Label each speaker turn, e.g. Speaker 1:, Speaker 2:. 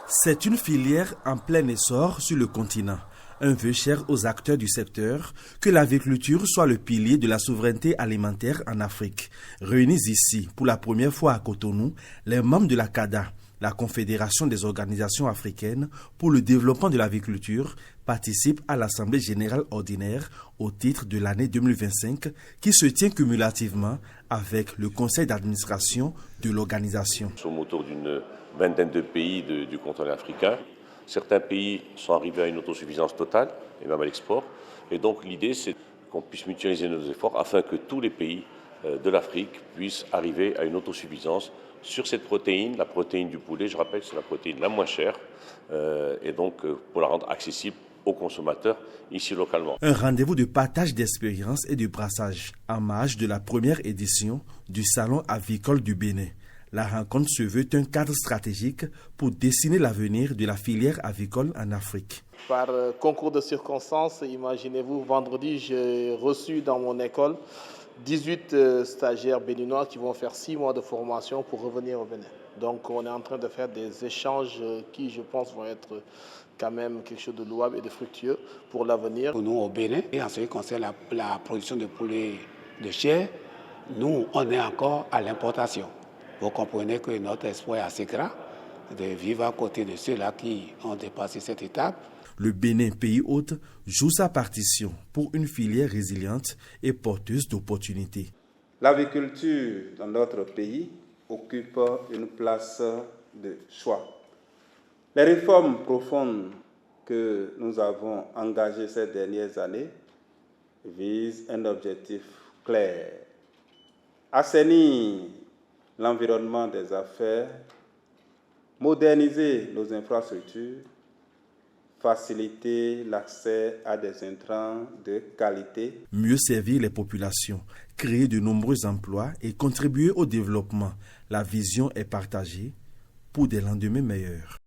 Speaker 1: C'est une filière en plein essor sur le continent. Un vœu cher aux acteurs du secteur, que l'agriculture soit le pilier de la souveraineté alimentaire en Afrique. Réunis ici pour la première fois à Cotonou, les membres de la CADA, la Confédération des organisations africaines pour le développement de l'agriculture, participent à l'Assemblée générale ordinaire au titre de l'année 2025 qui se tient cumulativement avec le conseil d'administration de l'organisation.
Speaker 2: Nous sommes autour d'une vingtaine de pays du continent africain. Certains pays sont arrivés à une autosuffisance totale, et même à l'export. Et donc l'idée, c'est qu'on puisse mutualiser nos efforts afin que tous les pays de l'Afrique puissent arriver à une autosuffisance sur cette protéine, la protéine du poulet. Je rappelle que c'est la protéine la moins chère, et donc pour la rendre accessible aux consommateurs ici localement.
Speaker 1: Un rendez-vous de partage d'expériences et de brassage en marge de la première édition du Salon avicole du Bénin. La rencontre se veut un cadre stratégique pour dessiner l'avenir de la filière avicole en Afrique.
Speaker 3: Par concours de circonstances, imaginez-vous, vendredi, j'ai reçu dans mon école 18 stagiaires béninois qui vont faire 6 mois de formation pour revenir au Bénin. Donc on est en train de faire des échanges qui, je pense, vont être quand même quelque chose de louable et de fructueux pour l'avenir.
Speaker 4: Pour nous au Bénin, et en ce qui concerne la production de poulet de chair, nous, on est encore à l'importation. Vous comprenez que notre espoir est assez grand de vivre à côté de ceux-là qui ont dépassé cette étape.
Speaker 1: Le Bénin, pays hôte, joue sa partition pour une filière résiliente et porteuse d'opportunités.
Speaker 5: L'agriculture dans notre pays occupe une place de choix. Les réformes profondes que nous avons engagées ces dernières années visent un objectif clair: assainir l'environnement des affaires, moderniser nos infrastructures, faciliter l'accès à des intrants de qualité.
Speaker 1: Mieux servir les populations, créer de nombreux emplois et contribuer au développement. La vision est partagée pour des lendemains meilleurs.